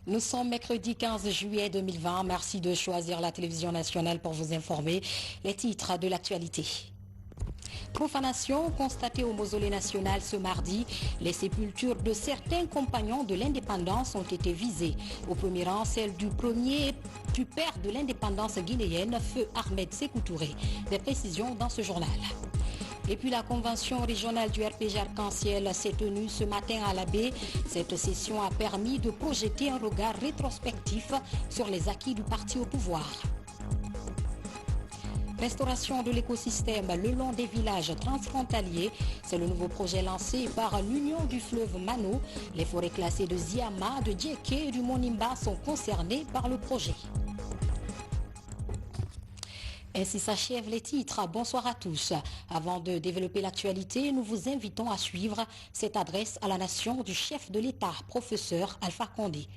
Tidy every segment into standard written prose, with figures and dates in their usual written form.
Nous sommes mercredi 15 juillet 2020. Merci de choisir la télévision nationale pour vous informer. Les titres de l'actualité. Profanation constatée au mausolée national ce mardi. Les sépultures de certains compagnons de l'indépendance ont été visées. Au premier rang, celle du père de l'indépendance guinéenne, feu Ahmed Sékou Touré. Des précisions dans ce journal. Et puis la convention régionale du RPG Arc-en-Ciel s'est tenue ce matin à la baie. Cette session a permis de projeter un regard rétrospectif sur les acquis du parti au pouvoir. Restauration de l'écosystème le long des villages transfrontaliers, c'est le nouveau projet lancé par l'Union du fleuve Mano. Les forêts classées de Ziama, de Dieké et du Monimba sont concernées par le projet. Ainsi s'achèvent les titres. Bonsoir à tous. Avant de développer l'actualité, nous vous invitons à suivre cette adresse à la nation du chef de l'État, professeur Alpha Condé.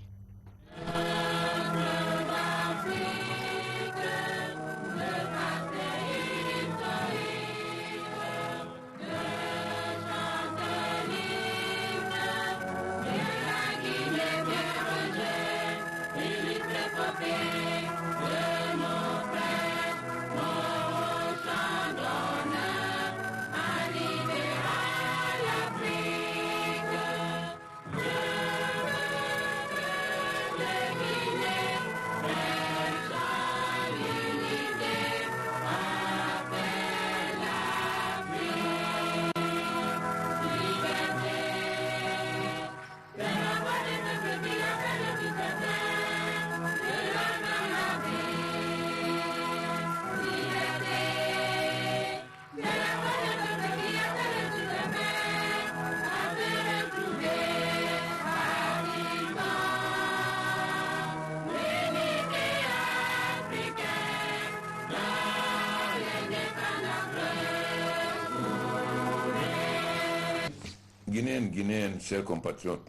Guinéennes, chers compatriotes,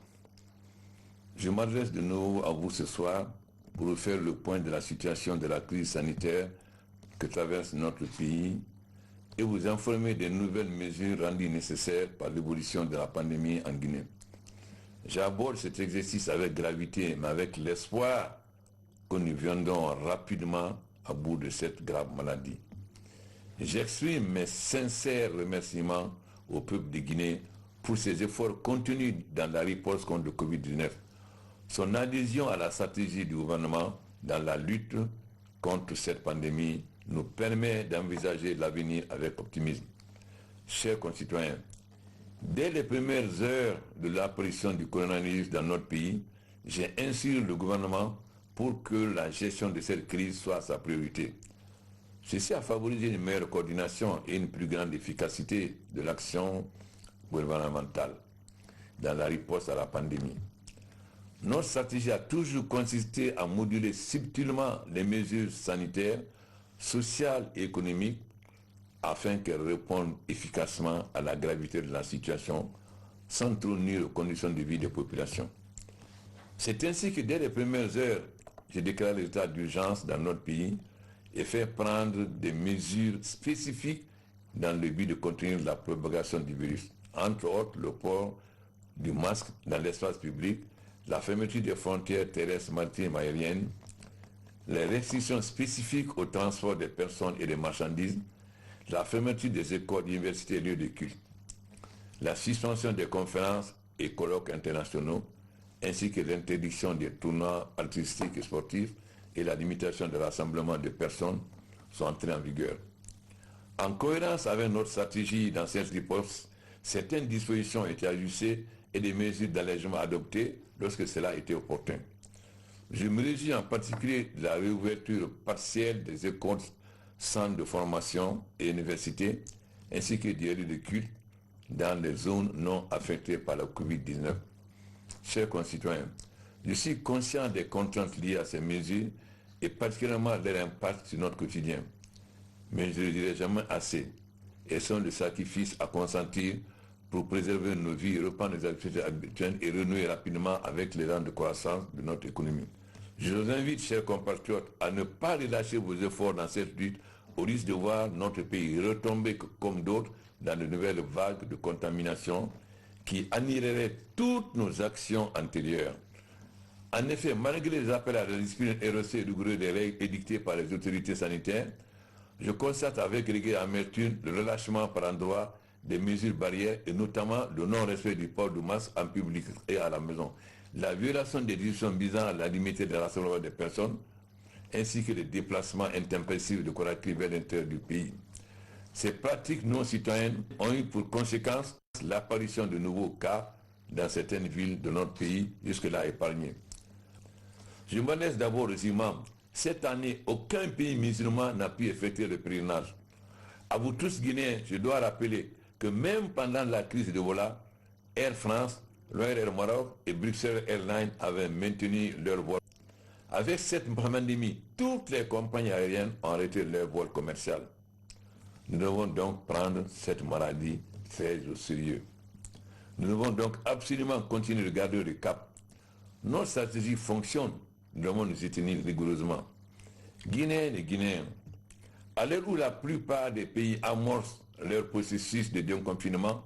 je m'adresse de nouveau à vous ce soir pour vous faire le point de la situation de la crise sanitaire que traverse notre pays et vous informer des nouvelles mesures rendues nécessaires par l'évolution de la pandémie en Guinée. J'aborde cet exercice avec gravité, mais avec l'espoir que nous viendrons rapidement à bout de cette grave maladie. J'exprime mes sincères remerciements au peuple de Guinée pour ses efforts contenus dans la riposte contre le Covid-19, son adhésion à la stratégie du gouvernement dans la lutte contre cette pandémie nous permet d'envisager l'avenir avec optimisme. Chers concitoyens, dès les premières heures de l'apparition du coronavirus dans notre pays, j'ai instruit le gouvernement pour que la gestion de cette crise soit sa priorité. Ceci a favorisé une meilleure coordination et une plus grande efficacité de l'action gouvernementale dans la riposte à la pandémie. Notre stratégie a toujours consisté à moduler subtilement les mesures sanitaires, sociales et économiques afin qu'elles répondent efficacement à la gravité de la situation sans trop nuire aux conditions de vie des populations. C'est ainsi que dès les premières heures, j'ai déclaré l'état d'urgence dans notre pays et fait prendre des mesures spécifiques dans le but de contenir la propagation du virus. Entre autres, le port du masque dans l'espace public, la fermeture des frontières terrestres, maritimes, aériennes, les restrictions spécifiques au transport des personnes et des marchandises, la fermeture des écoles, universités et lieux de culte, la suspension des conférences et colloques internationaux, ainsi que l'interdiction des tournois artistiques et sportifs et la limitation de rassemblement de personnes sont entrées en vigueur. En cohérence avec notre stratégie dans cette riposte, certaines dispositions ont été ajustées et des mesures d'allègement adoptées lorsque cela était opportun. Je me réjouis en particulier de la réouverture partielle des écoles, centres de formation et universités, ainsi que des lieux de culte dans les zones non affectées par la Covid-19. Chers concitoyens, je suis conscient des contraintes liées à ces mesures et particulièrement leur impact sur notre quotidien. Mais je ne le dirai jamais assez. Elles sont le sacrifice à consentir pour préserver nos vies, reprendre les activités habituelles et renouer rapidement avec les rangs de croissance de notre économie. Je vous invite, chers compatriotes, à ne pas relâcher vos efforts dans cette lutte au risque de voir notre pays retomber comme d'autres dans de nouvelles vagues de contamination qui annihileraient toutes nos actions antérieures. En effet, malgré les appels à la discipline et rigoureux des règles édictées par les autorités sanitaires, je constate avec regret et amertume le relâchement par endroit des mesures barrières et notamment le non-respect du port du masque en public et à la maison, la violation des décisions visant à la limiter de rassemblement des personnes, ainsi que les déplacements intempestifs de Conakry vers l'intérieur du pays. Ces pratiques non citoyennes ont eu pour conséquence l'apparition de nouveaux cas dans certaines villes de notre pays, jusque-là épargnées. Je m'adresse d'abord aux imams. Cette année, aucun pays musulman n'a pu effectuer le pèlerinage. À vous tous Guinéens, je dois rappeler que même pendant la crise de Vola, Air France, Royal Air Maroc et Bruxelles Airlines avaient maintenu leur vol. Avec cette pandémie, toutes les compagnies aériennes ont arrêté leur vol commercial. Nous devons donc prendre cette maladie très au sérieux. Nous devons donc absolument continuer de garder le cap. Notre stratégie fonctionne. Nous devons nous y tenir rigoureusement. Guinéens et Guinéens, à l'heure où la plupart des pays amorcent leur processus de déconfinement,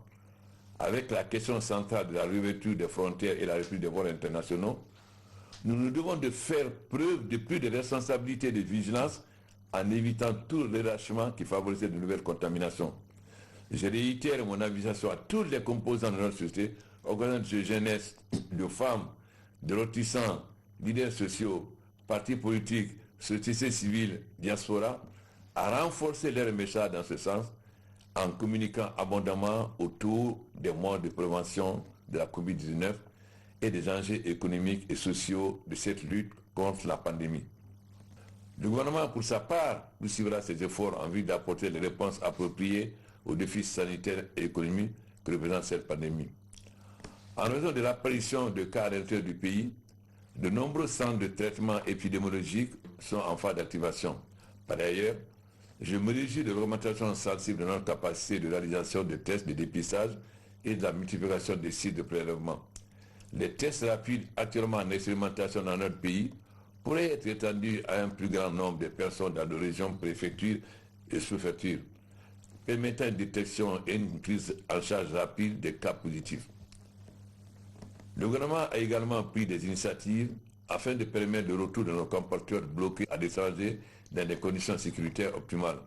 avec la question centrale de la réouverture des frontières et la reprise des vols internationaux, nous nous devons de faire preuve de plus de responsabilité et de vigilance en évitant tout relâchement qui favoriserait de nouvelles contaminations. Je réitère mon invitation à tous les composants de notre société, organisations de jeunesse, de femmes, de lotissants, leaders sociaux, partis politiques, société civile, diaspora, à renforcer leur message dans ce sens en communiquant abondamment autour des modes de prévention de la COVID-19 et des enjeux économiques et sociaux de cette lutte contre la pandémie. Le gouvernement, pour sa part, poursuivra ses efforts en vue d'apporter les réponses appropriées aux défis sanitaires et économiques que représente cette pandémie. En raison de l'apparition de cas à l'intérieur du pays, de nombreux centres de traitement épidémiologique sont en phase d'activation. Par ailleurs, je me réjouis de l'augmentation sensible de notre capacité de réalisation de tests de dépistage et de la multiplication des sites de prélèvement. Les tests rapides actuellement en expérimentation dans notre pays pourraient être étendus à un plus grand nombre de personnes dans nos régions, préfectures et sous-préfectures, permettant une détection et une prise en charge rapide des cas positifs. Le gouvernement a également pris des initiatives afin de permettre le retour de nos compatriotes bloqués à l'étranger dans des conditions sécuritaires optimales.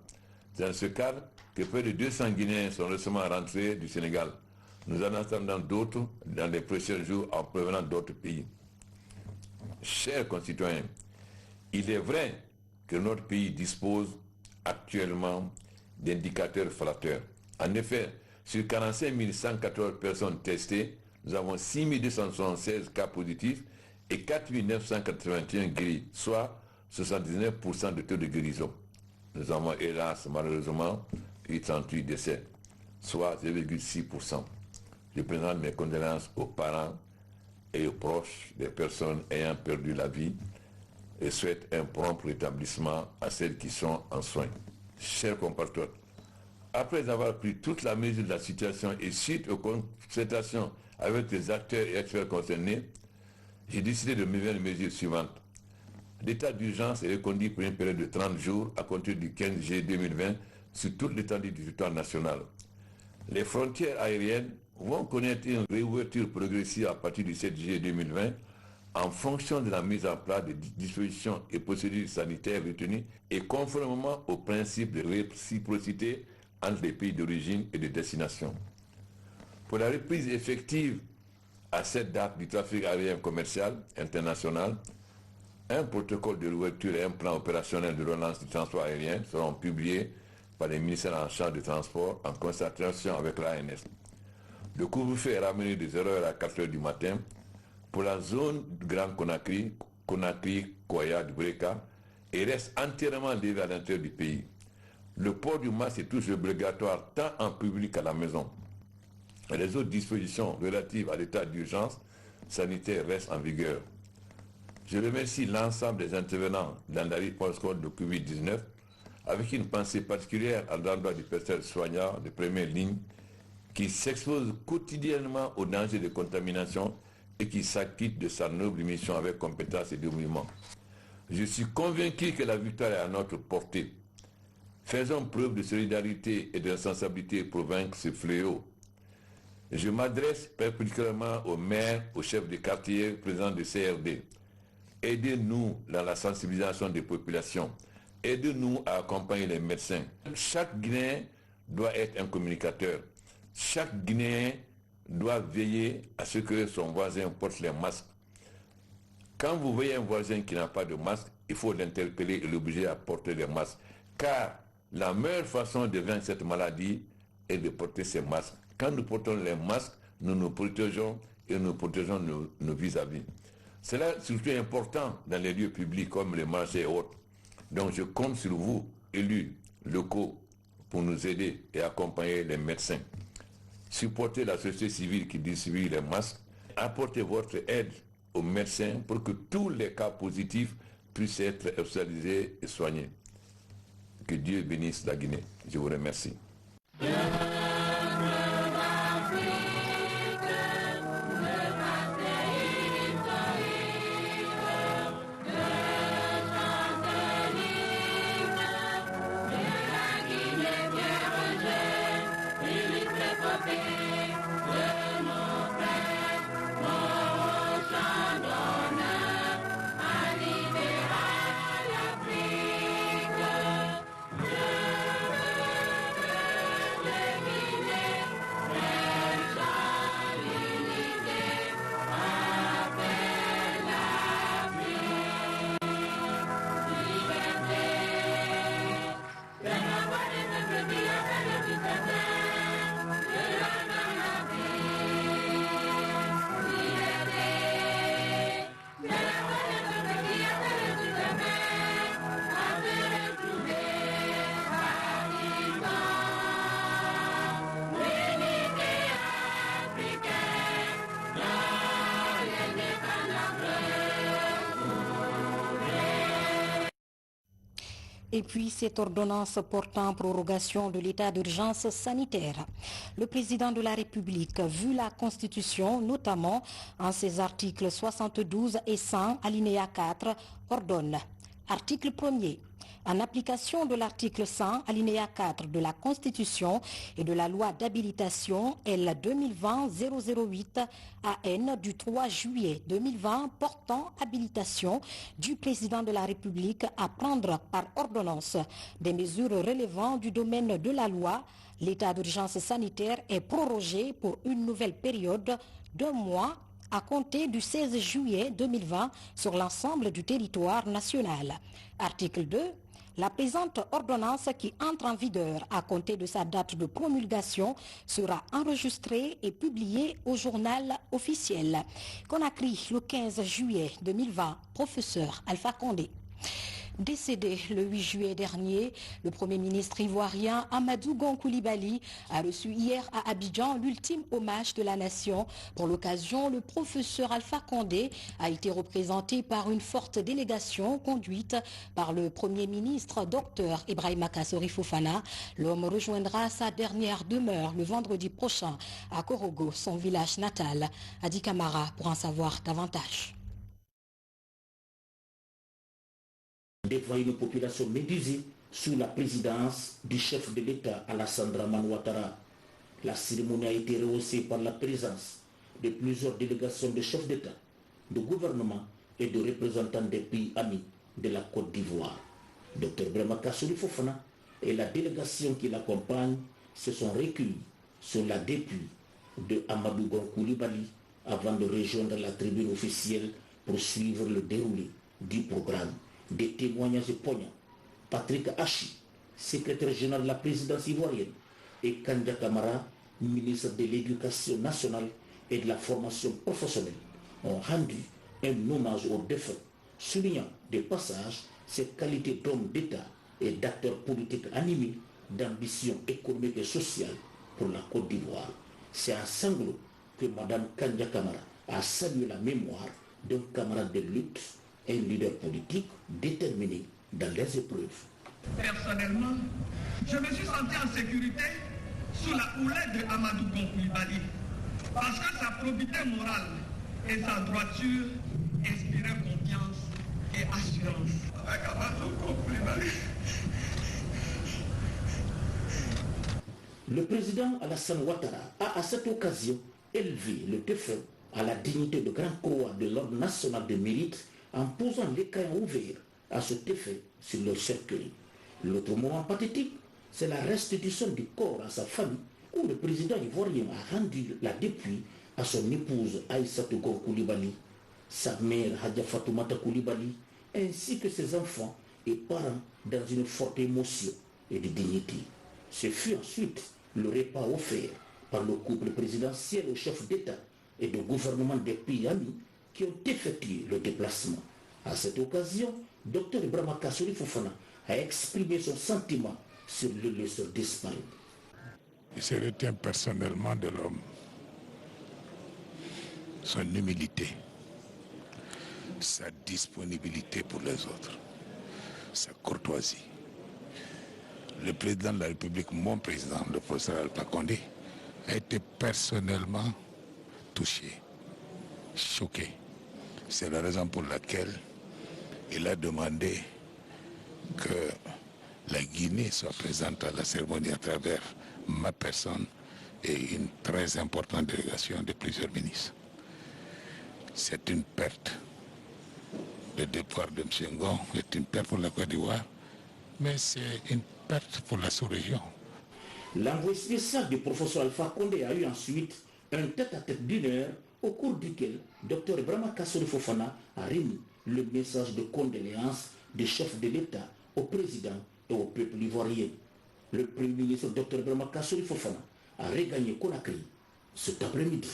Dans ce cadre, que près de 200 Guinéens sont récemment rentrés du Sénégal. Nous en attendons d'autres dans les prochains jours en provenant d'autres pays. Chers concitoyens, il est vrai que notre pays dispose actuellement d'indicateurs flatteurs. En effet, sur 45 114 personnes testées, nous avons 6 276 cas positifs et 4 981 guéris, soit 79% de taux de guérison. Nous avons hélas, malheureusement, eu 38 décès, soit 0,6%. Je présente mes condoléances aux parents et aux proches des personnes ayant perdu la vie et souhaite un prompt rétablissement à celles qui sont en soins. Chers compatriotes, après avoir pris toute la mesure de la situation et suite aux concertations avec les acteurs et experts concernés, j'ai décidé de mener les mesures suivantes. L'état d'urgence est reconduit pour une période de 30 jours à compter du 15 juillet 2020 sur toute l'étendue du territoire national. Les frontières aériennes vont connaître une réouverture progressive à partir du 7 juillet 2020 en fonction de la mise en place des dispositions et procédures sanitaires retenues et conformément au principe de réciprocité entre les pays d'origine et de destination. Pour la reprise effective à cette date du trafic aérien commercial international, un protocole de réouverture et un plan opérationnel de relance du transport aérien seront publiés par les ministères en charge du transport en concertation avec l'ANS. Le couvre-feu est ramené de 0h à 4h du matin pour la zone du Grand Conakry, Conakry, Koya, du Breka, et reste entièrement levé à l'intérieur du pays. Le port du masque est toujours obligatoire tant en public qu'à la maison. Les autres dispositions relatives à l'état d'urgence sanitaire restent en vigueur. Je remercie l'ensemble des intervenants dans la réponse contre le Covid-19 avec une pensée particulière à l'endroit du personnel soignant de première ligne qui s'expose quotidiennement aux dangers de contamination et qui s'acquitte de sa noble mission avec compétence et dévouement. Je suis convaincu que la victoire est à notre portée. Faisons preuve de solidarité et de responsabilité pour vaincre ce fléau. Je m'adresse particulièrement aux maires, aux chefs de quartier, présidents de CRD. Aidez-nous dans la sensibilisation des populations. Aidez-nous à accompagner les médecins. Chaque Guinéen doit être un communicateur. Chaque Guinéen doit veiller à ce que son voisin porte les masques. Quand vous voyez un voisin qui n'a pas de masque, il faut l'interpeller et l'obliger à porter des masques. Car la meilleure façon de vaincre cette maladie est de porter ces masques. Quand nous portons les masques, nous nous protégeons et nous protégeons nos vis-à-vis. C'est là surtout important dans les lieux publics comme les marchés et autres. Donc je compte sur vous, élus locaux, pour nous aider et accompagner les médecins. Supportez la société civile qui distribue les masques. Apportez votre aide aux médecins pour que tous les cas positifs puissent être hospitalisés et soignés. Que Dieu bénisse la Guinée. Je vous remercie. Et puis cette ordonnance portant prorogation de l'état d'urgence sanitaire. Le président de la République, vu la Constitution, notamment en ses articles 72 et 100, alinéa 4, ordonne. Article 1er. En application de l'article 100, alinéa 4 de la Constitution et de la loi d'habilitation L 2020-008 AN du 3 juillet 2020 portant habilitation du président de la République à prendre par ordonnance des mesures relevant du domaine de la loi, l'état d'urgence sanitaire est prorogé pour une nouvelle période d'1 mois à compter du 16 juillet 2020 sur l'ensemble du territoire national. Article 2. La présente ordonnance qui entre en vigueur à compter de sa date de promulgation sera enregistrée et publiée au journal officiel. Conakry, le 15 juillet 2020, professeur Alpha Condé. Décédé le 8 juillet dernier, le Premier ministre ivoirien Amadou Gon Coulibaly a reçu hier à Abidjan l'ultime hommage de la nation. Pour l'occasion, le professeur Alpha Condé a été représenté par une forte délégation conduite par le Premier ministre Dr Ibrahima Kassori Fofana. L'homme rejoindra sa dernière demeure le vendredi prochain à Korogo, son village natal. Adi Kamara pour en savoir davantage. Devant une population médusée sous la présidence du chef de l'État Alassane Dramane Ouattara. La cérémonie a été rehaussée par la présence de plusieurs délégations de chefs d'État, de gouvernement et de représentants des pays amis de la Côte d'Ivoire. Dr Ibrahima Kassori Fofana et la délégation qui l'accompagne se sont recueillis sur la dépouille de Amadou Gon Coulibaly avant de rejoindre la tribune officielle pour suivre le déroulé du programme. Des témoignages poignants. Patrick Hachi, secrétaire général de la présidence ivoirienne, et Kandja Kamara, ministre de l'Éducation nationale et de la formation professionnelle, ont rendu un hommage aux défunts, soulignant de passage ses qualités d'homme d'État et d'acteur politique animé d'ambition économique et sociale pour la Côte d'Ivoire. C'est un sanglot que Mme Kandja Kamara a salué la mémoire d'un camarade de lutte, un leader politique déterminé dans les épreuves. Personnellement, je me suis senti en sécurité sous la houlette de Amadou Gon Coulibaly parce que sa probité morale et sa droiture inspiraient confiance et assurance. Avec Amadou Gon Coulibaly. Le président Alassane Ouattara a à cette occasion élevé le défunt à la dignité de Grand Croix de l'Ordre national de mérite en posant les crayons ouverts à cet effet sur leur cercueil. L'autre moment pathétique, c'est la restitution du corps à sa famille où le président ivoirien a rendu la dépouille à son épouse Aïssatou Gor Coulibaly, sa mère Hadja Fatoumata Coulibaly, ainsi que ses enfants et parents dans une forte émotion et de dignité. Ce fut ensuite le repas offert par le couple présidentiel au chef d'État et de gouvernement des pays amis qui ont effectué le déplacement. À cette occasion, Dr Ibrahima Kassory Fofana a exprimé son sentiment sur le laisseur disparu. Il se retient personnellement de l'homme, son humilité, sa disponibilité pour les autres, sa courtoisie. Le président de la République, mon président, le professeur Alpha Condé, a été personnellement touché, choqué. C'est la raison pour laquelle il a demandé que la Guinée soit présente à la cérémonie à travers ma personne et une très importante délégation de plusieurs ministres. C'est une perte. Le départ de M. Ngon est une perte pour la Côte d'Ivoire, mais c'est une perte pour la sous-région. L'envoyé spécial du professeur Alpha Condé a eu ensuite un tête-à-tête d'une heure au cours duquel Dr Ibrahima Kassory Fofana a remis le message de condoléances du chef de l'État au président et au peuple ivoirien. Le Premier ministre Dr Ibrahima Kassory Fofana a regagné Conakry cet après-midi.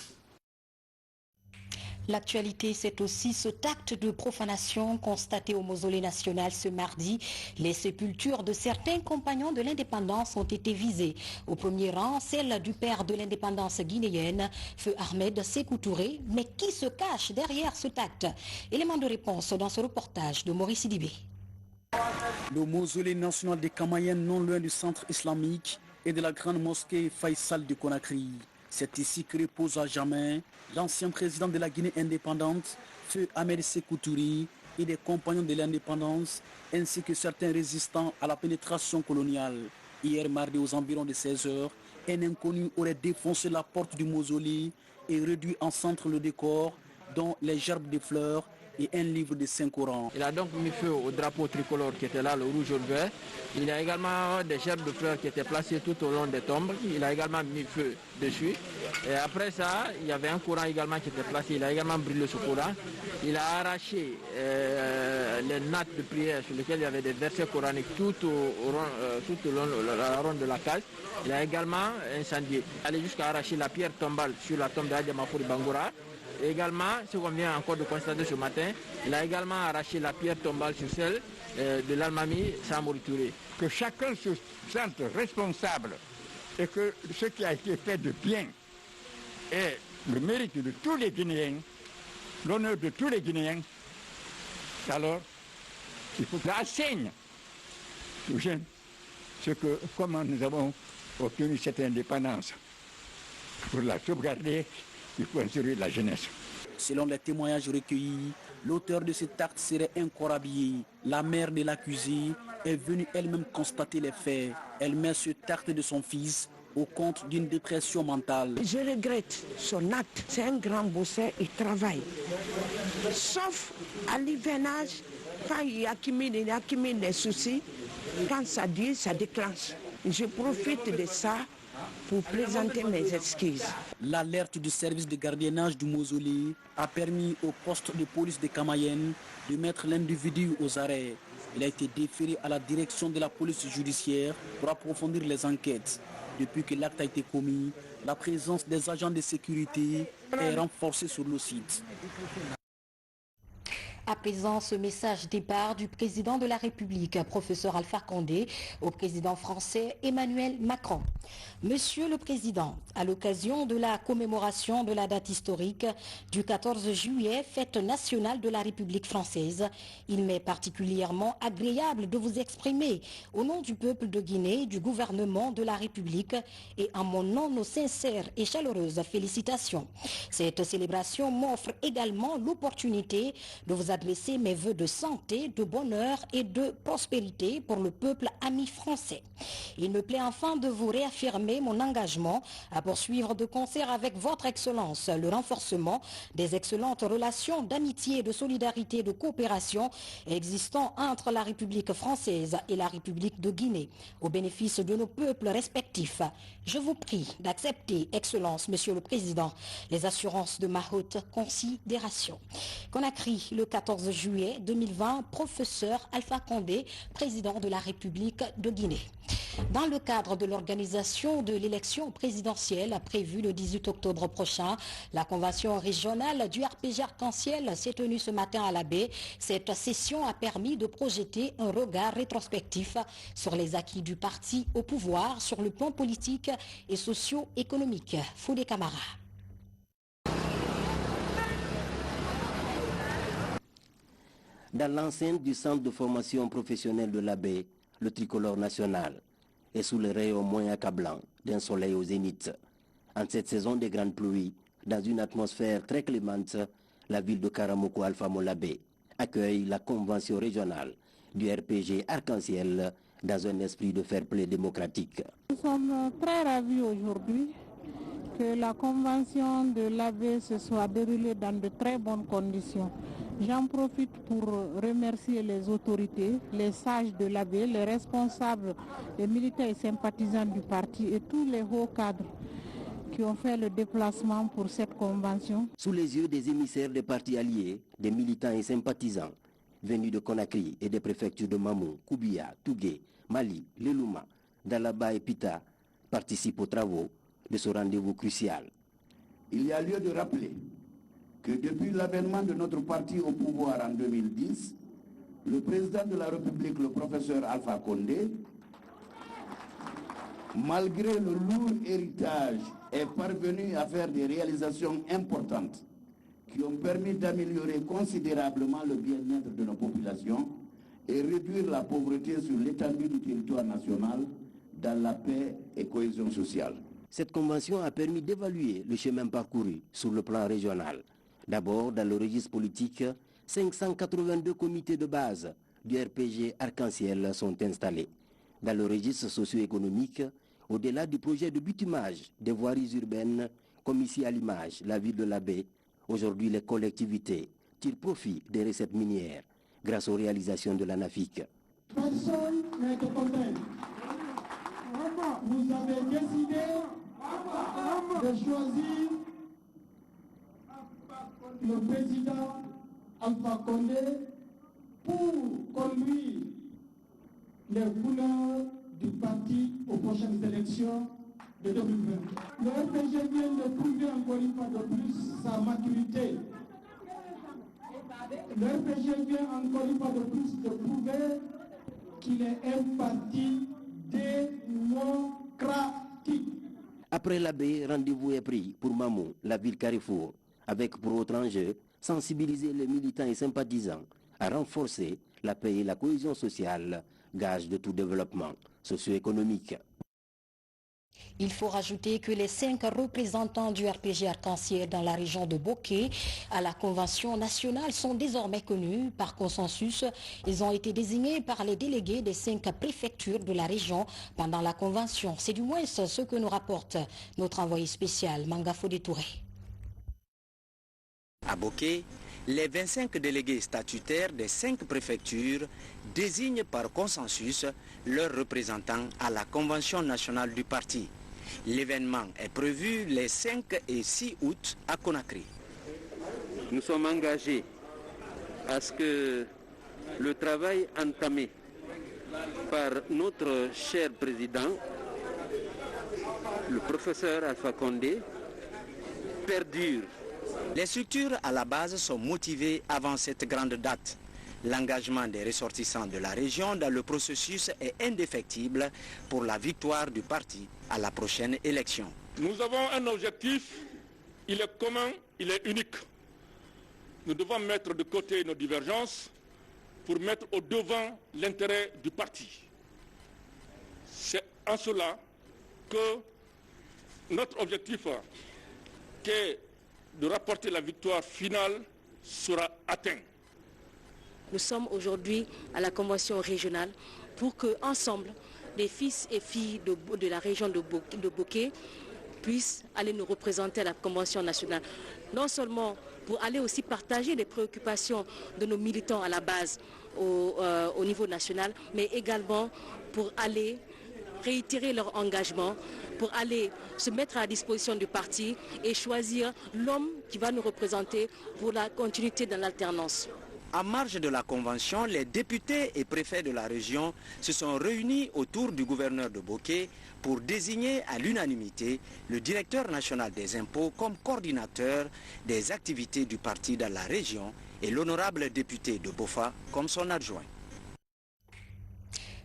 L'actualité, c'est aussi cet acte de profanation constaté au mausolée national ce mardi. Les sépultures de certains compagnons de l'indépendance ont été visées. Au premier rang, celle du père de l'indépendance guinéenne, Feu Ahmed Sékou Touré. Mais qui se cache derrière cet acte? Élément de réponse dans ce reportage de Maurice Sidibé. Le mausolée national des Kamayens, non loin du centre islamique et de la grande mosquée Faisal de Conakry. C'est ici que repose à jamais l'ancien président de la Guinée indépendante, Feu Ahmed Sékou Touré, et des compagnons de l'indépendance, ainsi que certains résistants à la pénétration coloniale. Hier mardi aux environs de 16 h, un inconnu aurait défoncé la porte du mausolée et réduit en centre le décor, dont les gerbes de fleurs et un livre de Saint-Coran. Il a donc mis feu au drapeau tricolore qui était là, le rouge et le vert. Il y a également des gerbes de fleurs qui étaient placées tout au long des tombes. Il a également mis feu dessus. Et après ça, il y avait un courant également qui était placé. Il a également brûlé ce courant. Il a arraché les nattes de prière sur lesquelles il y avait des versets coraniques tout au long de la ronde de la case. Il a également incendié. Il allait jusqu'à arracher la pierre tombale sur la tombe d'Adja Mafouri Bangoura. Et également, ce qu'on vient encore de constater ce matin, il a également arraché la pierre tombale sur celle de l'Almami Samori Touré. Que chacun se sente responsable et que ce qui a été fait de bien est le mérite de tous les Guinéens, l'honneur de tous les Guinéens, alors il faut que ça enseigne aux jeunes comment nous avons obtenu cette indépendance. Pour la sauvegarder, il faut instruire la jeunesse. Selon les témoignages recueillis, l'auteur de cet acte serait encore habillé. La mère de l'accusé est venue elle-même constater les faits. Elle met cet acte de son fils au compte d'une dépression mentale. Je regrette son acte. C'est un grand bosseur, il travaille. Sauf à l'hivernage, quand il accumule des soucis, quand ça dure, ça déclenche. Je profite de ça pour présenter mes excuses. L'alerte du service de gardiennage du mausolée a permis au poste de police de Kamayens de mettre l'individu aux arrêts. Il a été déféré à la direction de la police judiciaire pour approfondir les enquêtes. Depuis que l'acte a été commis, la présence des agents de sécurité est renforcée sur le site. À présent, ce message départ du président de la République, professeur Alpha Condé, au président français Emmanuel Macron. Monsieur le Président, à l'occasion de la commémoration de la date historique du 14 juillet, fête nationale de la République française, il m'est particulièrement agréable de vous exprimer, au nom du peuple de Guinée, du gouvernement de la République et en mon nom, nos sincères et chaleureuses félicitations. Cette célébration m'offre également l'opportunité de vous adresser mes vœux de santé, de bonheur et de prospérité pour le peuple ami français. Il me plaît enfin de vous réaffirmer mon engagement à poursuivre de concert avec votre Excellence le renforcement des excellentes relations d'amitié, de solidarité et de coopération existant entre la République française et la République de Guinée, au bénéfice de nos peuples respectifs. Je vous prie d'accepter, Excellence, Monsieur le Président, les assurances de ma haute considération. Conakry, le 14 juillet 2020, professeur Alpha Condé, président de la République de Guinée. Dans le cadre de l'organisation de l'élection présidentielle prévue le 18 octobre prochain, la convention régionale du RPG Arc-en-Ciel s'est tenue ce matin à la baie. Cette session a permis de projeter un regard rétrospectif sur les acquis du parti au pouvoir sur le plan politique et socio-économique. Foudé Camara. Dans l'enceinte du centre de formation professionnelle de la baie, le tricolore national est sous les rayons moins accablants d'un soleil au zénith. En cette saison des grandes pluies, dans une atmosphère très clémente, la ville de Karamoko Alpha Molabé accueille la convention régionale du RPG Arc-en-Ciel dans un esprit de fair play démocratique. Nous sommes très ravis aujourd'hui que la convention de l'AB se soit déroulée dans de très bonnes conditions. J'en profite pour remercier les autorités, les sages de l'AB, les responsables, les militants et sympathisants du parti et tous les hauts cadres qui ont fait le déplacement pour cette convention. Sous les yeux des émissaires des partis alliés, des militants et sympathisants venus de Conakry et des préfectures de Mamou, Koubia, Tougué, Mali, Lelouma, Dalaba et Pita participent aux travaux de ce rendez-vous crucial. Il y a lieu de rappeler que depuis l'avènement de notre parti au pouvoir en 2010, le président de la République, le professeur Alpha Condé, malgré le lourd héritage, est parvenu à faire des réalisations importantes qui ont permis d'améliorer considérablement le bien-être de nos populations et réduire la pauvreté sur l'étendue du territoire national dans la paix et cohésion sociale. Cette convention a permis d'évaluer le chemin parcouru sur le plan régional. D'abord, dans le registre politique, 582 comités de base du RPG Arc-en-Ciel sont installés. Dans le registre socio-économique, au-delà du projet de bitumage des voiries urbaines, comme ici à l'image, la ville de la baie, aujourd'hui les collectivités tirent profit des recettes minières grâce aux réalisations de l'ANAFIC. Personne n'est content. Vous avez décidé de choisir le président Alpha Condé pour conduire les couleurs du parti aux prochaines élections de 2020. Le RPG vient de prouver encore une fois de plus sa maturité. Le RPG vient encore une fois de plus de prouver qu'il est un parti démocratique. Après la baie, rendez-vous est pris pour Mamou, la ville carrefour, avec pour autre enjeu sensibiliser les militants et sympathisants à renforcer la paix et la cohésion sociale, gage de tout développement socio-économique. Il faut rajouter que les 5 représentants du RPG Arc-en-Ciel dans la région de Bokeh à la Convention nationale sont désormais connus par consensus. Ils ont été désignés par les délégués des 5 préfectures de la région pendant la Convention. C'est du moins ce que nous rapporte notre envoyé spécial, Manga Fodé Touré. À Bokeh, les 25 délégués statutaires des 5 préfectures désignent par consensus leurs représentants à la Convention nationale du parti. L'événement est prévu les 5 et 6 août à Conakry. Nous sommes engagés à ce que le travail entamé par notre cher président, le professeur Alpha Condé, perdure. Les structures à la base sont motivées avant cette grande date. L'engagement des ressortissants de la région dans le processus est indéfectible pour la victoire du parti à la prochaine élection. Nous avons un objectif, il est commun, il est unique. Nous devons mettre de côté nos divergences pour mettre au devant l'intérêt du parti. C'est en cela que notre objectif, qui est de rapporter la victoire finale, sera atteint. Nous sommes aujourd'hui à la convention régionale pour que, ensemble, les fils et filles de la région de Bokeh puissent aller nous représenter à la convention nationale. Non seulement pour aller aussi partager les préoccupations de nos militants à la base au niveau national, mais également pour aller réitérer leur engagement, pour aller se mettre à la disposition du parti et choisir l'homme qui va nous représenter pour la continuité de l'alternance. En marge de la convention, les députés et préfets de la région se sont réunis autour du gouverneur de Bokeh pour désigner à l'unanimité le directeur national des impôts comme coordinateur des activités du parti dans la région et l'honorable député de Bofa comme son adjoint.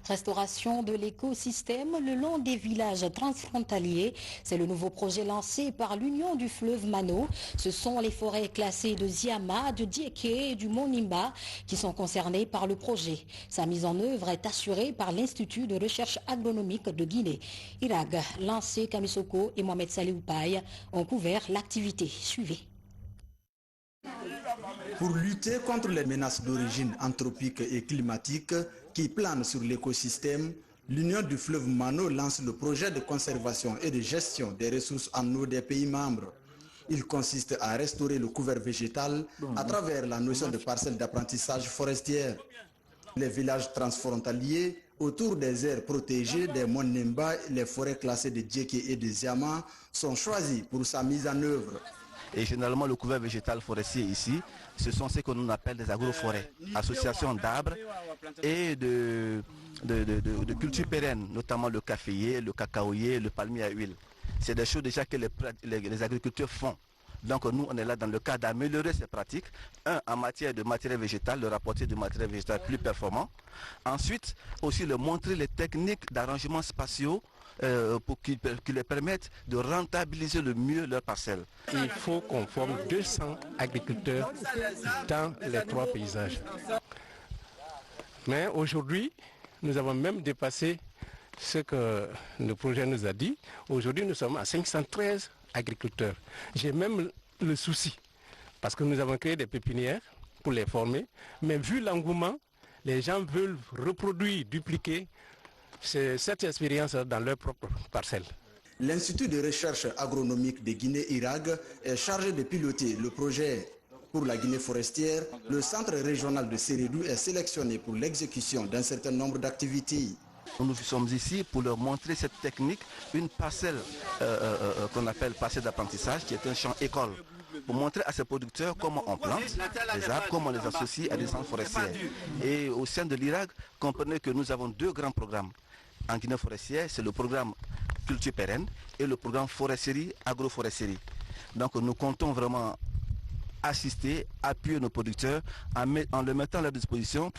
Restauration de l'écosystème le long des villages transfrontaliers. C'est le nouveau projet lancé par l'Union du fleuve Mano. Ce sont les forêts classées de Ziama, de Diéké et du Monimba qui sont concernées par le projet. Sa mise en œuvre est assurée par l'Institut de recherche agronomique de Guinée. IRAG, Lancé Kamisoko et Mohamed Saliou Paye ont couvert l'activité. Suivez. Pour lutter contre les menaces d'origine anthropique et climatique qui planent sur l'écosystème, l'Union du fleuve Mano lance le projet de conservation et de gestion des ressources en eau des pays membres. Il consiste à restaurer le couvert végétal à travers la notion de parcelles d'apprentissage forestière. Les villages transfrontaliers autour des aires protégées des Monimba, les forêts classées de Diéké et de Ziama sont choisis pour sa mise en œuvre. Et généralement, le couvert végétal forestier ici, ce sont ce que l'on appelle des agroforêts, associations d'arbres et de cultures pérennes, notamment le caféier, le cacaoyer, le palmier à huile. C'est des choses déjà que les agriculteurs font. Donc nous, on est là dans le cas d'améliorer ces pratiques. En matière de matériel végétal, le rapporter du matériel végétal plus performant. Ensuite, aussi le montrer les techniques d'arrangement spatiaux pour qui les permettent de rentabiliser le mieux leurs parcelles. Il faut qu'on forme 200 agriculteurs dans les 3 paysages. Mais aujourd'hui, nous avons même dépassé ce que le projet nous a dit. Aujourd'hui, nous sommes à 513 agriculteurs. J'ai même le souci, parce que nous avons créé des pépinières pour les former, mais vu l'engouement, les gens veulent reproduire, dupliquer cette expérience dans leur propre parcelle. L'Institut de recherche agronomique de Guinée-IRAG est chargé de piloter le projet pour la Guinée forestière. Le centre régional de Sérédou est sélectionné pour l'exécution d'un certain nombre d'activités. Nous sommes ici pour leur montrer cette technique, une parcelle qu'on appelle parcelle d'apprentissage, qui est un champ école, pour montrer à ces producteurs comment on plante les arbres, comment on les associe à des centres forestières. Et au sein de l'IRAG, comprenez que nous avons 2 grands programmes. En Guinée forestière, c'est le programme culture pérenne et le programme foresterie, agroforesterie. Donc nous comptons vraiment assister, appuyer nos producteurs en leur mettant à leur disposition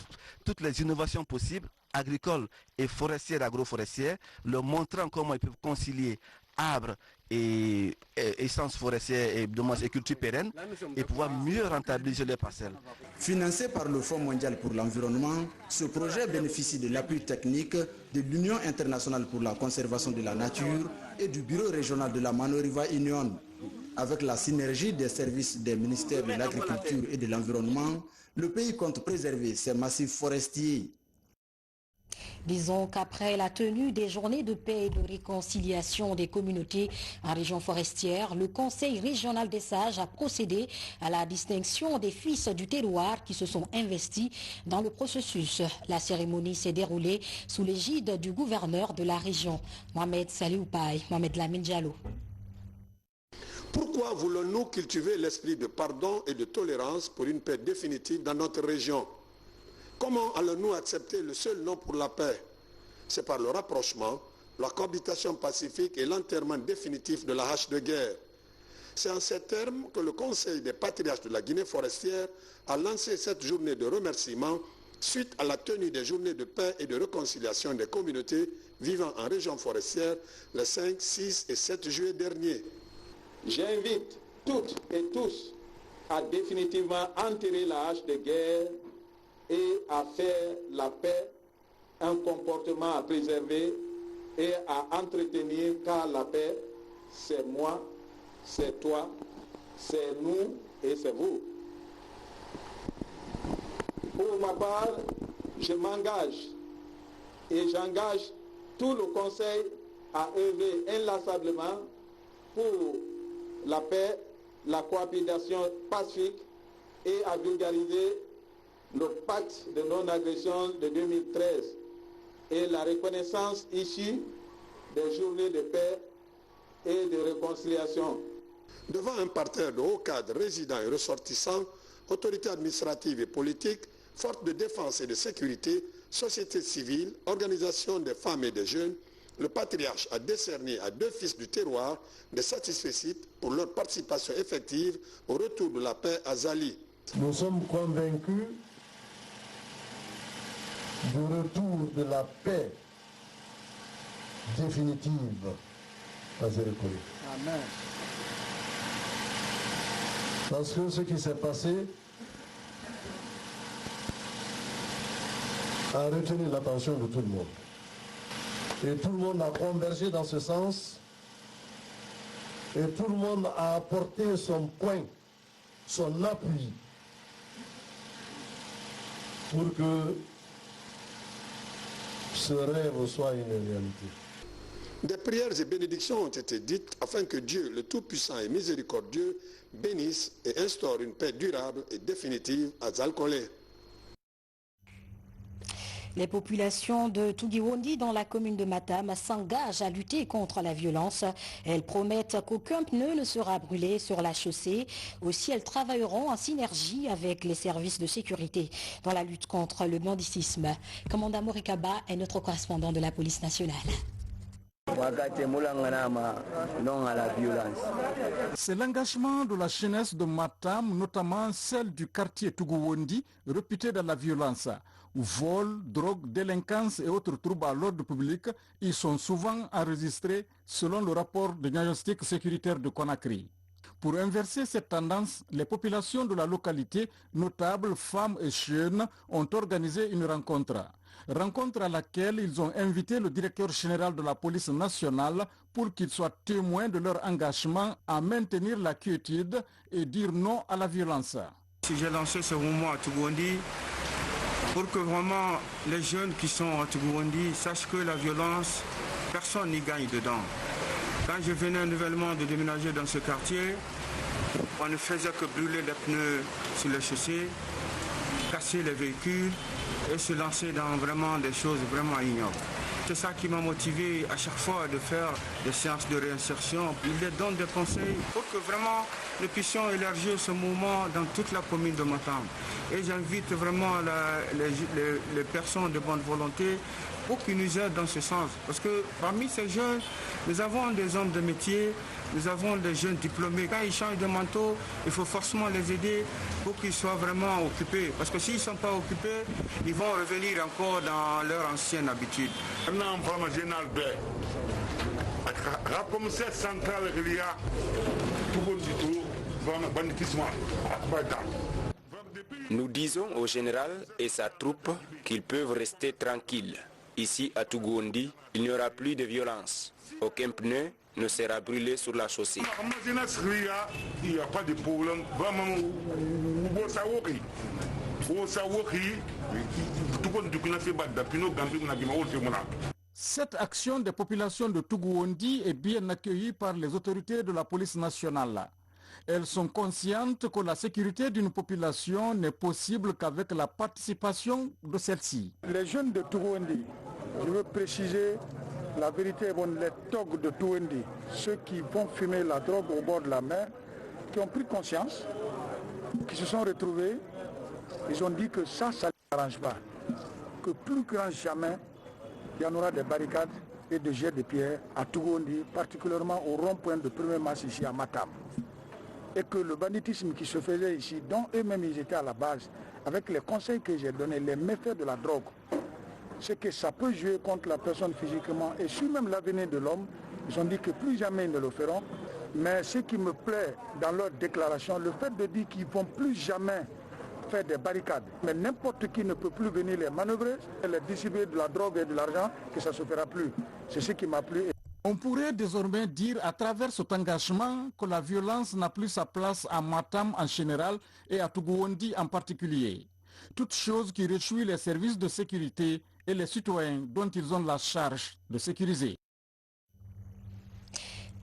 toutes les innovations possibles, agricoles et forestières, agroforestières, leur montrant comment ils peuvent concilier arbres et essences forestières et cultures pérennes et pouvoir mieux rentabiliser les parcelles. Financé par le Fonds mondial pour l'environnement, ce projet bénéficie de l'appui technique de l'Union internationale pour la conservation de la nature et du bureau régional de la Mano River Union. Avec la synergie des services des ministères de l'Agriculture et de l'Environnement, le pays compte préserver ses massifs forestiers. Disons qu'après la tenue des journées de paix et de réconciliation des communautés en région forestière, le Conseil régional des sages a procédé à la distinction des fils du terroir qui se sont investis dans le processus. La cérémonie s'est déroulée sous l'égide du gouverneur de la région, Mohamed Saliou Paye, Mohamed Lamine Diallo. Pourquoi voulons-nous cultiver l'esprit de pardon et de tolérance pour une paix définitive dans notre région? Comment allons-nous accepter le seul nom pour la paix? C'est par le rapprochement, la cohabitation pacifique et l'enterrement définitif de la hache de guerre. C'est en ces termes que le Conseil des patriarches de la Guinée forestière a lancé cette journée de remerciement suite à la tenue des journées de paix et de réconciliation des communautés vivant en région forestière les 5, 6 et 7 juillet dernier. J'invite toutes et tous à définitivement enterrer la hache de guerre et à faire la paix un comportement à préserver et à entretenir, car la paix, c'est moi, c'est toi, c'est nous et c'est vous. Pour ma part, je m'engage et j'engage tout le Conseil à œuvrer inlassablement pour la paix, la cohabitation pacifique et à vulgariser le pacte de non-agression de 2013 et la reconnaissance issue des journées de paix et de réconciliation. Devant un parterre de hauts cadres résidents et ressortissants, autorités administratives et politiques, forces de défense et de sécurité, société civile, organisations des femmes et des jeunes, le patriarche a décerné à 2 fils du terroir des satisfecits pour leur participation effective au retour de la paix à Zali. Nous sommes convaincus du retour de la paix définitive à Zérekoli. Amen. Parce que ce qui s'est passé a retenu l'attention de tout le monde. Et tout le monde a convergé dans ce sens. Et tout le monde a apporté son point, son appui pour que ce rêve soit une réalité. Des prières et bénédictions ont été dites afin que Dieu, le Tout-Puissant et Miséricordieux, bénisse et instaure une paix durable et définitive à Zalkolé. Les populations de Tugiwondi dans la commune de Matam s'engagent à lutter contre la violence. Elles promettent qu'aucun pneu ne sera brûlé sur la chaussée. Aussi, elles travailleront en synergie avec les services de sécurité dans la lutte contre le banditisme. Commandant Morikaba est notre correspondant de la police nationale. C'est l'engagement de la jeunesse de Matam, notamment celle du quartier Tugiwondi, réputé dans la violence. Vol, drogue, délinquance et autres troubles à l'ordre public, ils sont souvent enregistrés selon le rapport de diagnostic sécuritaire de Conakry. Pour inverser cette tendance, les populations de la localité, notables, femmes et jeunes, ont organisé une rencontre. Rencontre à laquelle ils ont invité le directeur général de la police nationale pour qu'il soit témoin de leur engagement à maintenir la quiétude et dire non à la violence. Si j'ai lancé ce mouvement à Tugiwondi, pour que vraiment les jeunes qui sont à Tugiwondi sachent que la violence, personne n'y gagne dedans. Quand je venais nouvellement de déménager dans ce quartier, on ne faisait que brûler les pneus sur les chaussées, casser les véhicules et se lancer dans vraiment des choses vraiment ignobles. C'est ça qui m'a motivé à chaque fois de faire des séances de réinsertion. Il les donne des conseils pour que vraiment nous puissions élargir ce mouvement dans toute la commune de Matam. Et j'invite vraiment les personnes de bonne volonté pour qu'ils nous aident dans ce sens. Parce que parmi ces jeunes, nous avons des hommes de métier, nous avons des jeunes diplômés. Quand ils changent de manteau, il faut forcément les aider pour qu'ils soient vraiment occupés. Parce que s'ils ne sont pas occupés, ils vont revenir encore dans leur ancienne habitude. Nous disons au général et sa troupe qu'ils peuvent rester tranquilles. Ici à Tugiwondi, il n'y aura plus de violence. Aucun pneu ne sera brûlé sur la chaussée. Il n'y a pas de problème. Cette action des populations de Tugiwondi est bien accueillie par les autorités de la police nationale. Elles sont conscientes que la sécurité d'une population n'est possible qu'avec la participation de celle-ci. Les jeunes de Tugiwondi, je veux préciser la vérité, les togs de Tugiwondi, ceux qui vont fumer la drogue au bord de la mer, qui ont pris conscience, qui se sont retrouvés, ils ont dit que ça ne l'arrange pas. Que plus grand jamais, il y en aura des barricades et des jets de pierres à Tugiwondi, particulièrement au rond-point de 1er mars ici à Matam. Et que le banditisme qui se faisait ici, dont eux-mêmes ils étaient à la base, avec les conseils que j'ai donnés, les méfaits de la drogue, c'est que ça peut jouer contre la personne physiquement et sur même l'avenir de l'homme. Ils ont dit que plus jamais ils ne le feront. Mais ce qui me plaît dans leur déclaration, le fait de dire qu'ils ne vont plus jamais faire des barricades. Mais n'importe qui ne peut plus venir les manœuvrer, les distribuer de la drogue et de l'argent, que ça ne se fera plus. C'est ce qui m'a plu. On pourrait désormais dire à travers cet engagement que la violence n'a plus sa place à Matam en général et à Tugiwondi en particulier. Toute chose qui réjouit les services de sécurité et les citoyens dont ils ont la charge de sécuriser.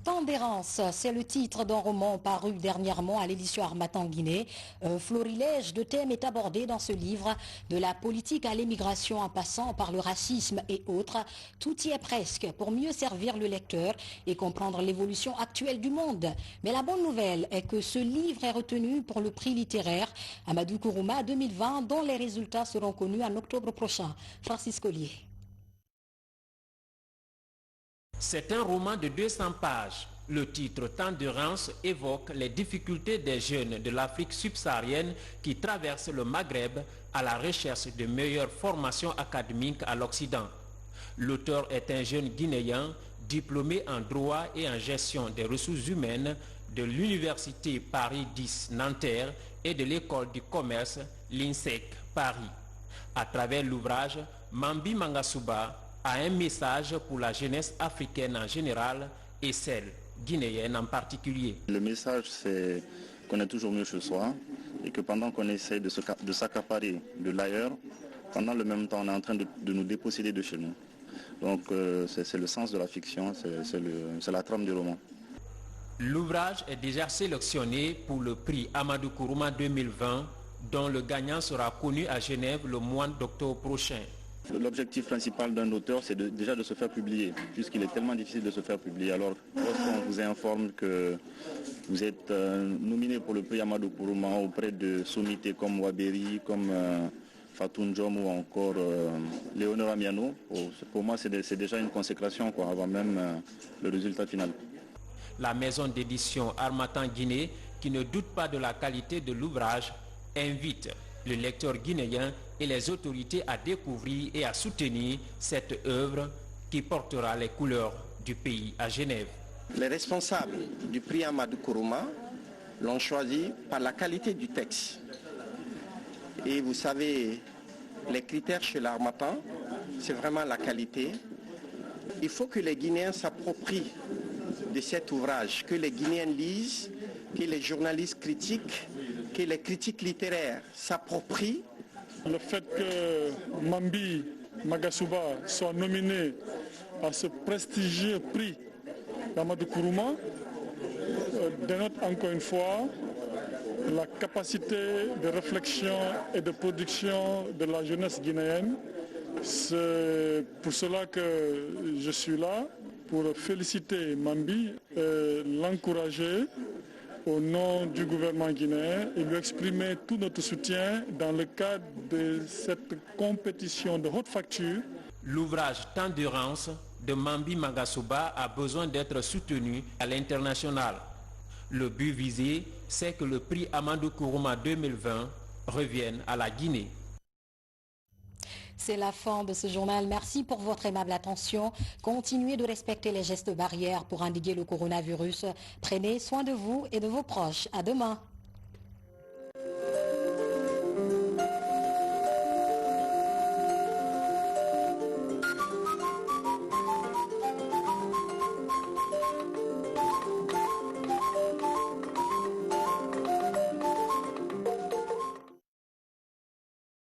Temps d'errance, c'est le titre d'un roman paru dernièrement à l'édition Harmattan Guinée. Un florilège de thèmes est abordé dans ce livre, de la politique à l'émigration en passant par le racisme et autres. Tout y est presque pour mieux servir le lecteur et comprendre l'évolution actuelle du monde. Mais la bonne nouvelle est que ce livre est retenu pour le prix littéraire Amadou Kourouma 2020, dont les résultats seront connus en octobre prochain. Francis Collier. C'est un roman de 200 pages. Le titre Temps d'errance évoque les difficultés des jeunes de l'Afrique subsaharienne qui traversent le Maghreb à la recherche de meilleures formations académiques à l'Occident. L'auteur est un jeune Guinéen diplômé en droit et en gestion des ressources humaines de l'Université Paris 10 Nanterre et de l'École du commerce l'INSEC Paris. À travers l'ouvrage, Mambi Mangasuba a un message pour la jeunesse africaine en général et celle guinéenne en particulier. Le message, c'est qu'on est toujours mieux chez soi et que pendant qu'on essaie de s'accaparer de l'ailleurs, pendant le même temps, on est en train de nous déposséder de chez nous. Donc c'est le sens de la fiction, c'est la trame du roman. L'ouvrage est déjà sélectionné pour le prix Amadou Kourouma 2020, dont le gagnant sera connu à Genève le mois d'octobre prochain. L'objectif principal d'un auteur, c'est déjà de se faire publier, puisqu'il est tellement difficile de se faire publier. Alors, lorsqu'on vous informe que vous êtes nominé pour le prix Amadou Kourouma auprès de sommités comme Waberi, comme Fatou Ndjom ou encore Léonore Amiano, pour moi, c'est déjà une consécration, quoi, avant même le résultat final. La maison d'édition Harmattan Guinée, qui ne doute pas de la qualité de l'ouvrage, invite le lecteur guinéen et les autorités à découvrir et à soutenir cette œuvre qui portera les couleurs du pays à Genève. Les responsables du prix Amadou Kourouma l'ont choisi par la qualité du texte. Et vous savez, les critères chez l'Harmattan, c'est vraiment la qualité. Il faut que les Guinéens s'approprient de cet ouvrage, que les Guinéens lisent, que les journalistes critiquent, que les critiques littéraires s'approprient. Le fait que Mambi Mangasuba soit nominé à ce prestigieux prix d'Amadou Kourouma dénote encore une fois la capacité de réflexion et de production de la jeunesse guinéenne. C'est pour cela que je suis là, pour féliciter Mambi et l'encourager au nom du gouvernement guinéen et lui exprimer tout notre soutien dans le cadre de cette compétition de haute facture. L'ouvrage Temps d'errance de Mambi Mangasuba a besoin d'être soutenu à l'international. Le but visé, c'est que le prix Amadou Kourouma 2020 revienne à la Guinée. C'est la fin de ce journal. Merci pour votre aimable attention. Continuez de respecter les gestes barrières pour endiguer le coronavirus. Prenez soin de vous et de vos proches. À demain.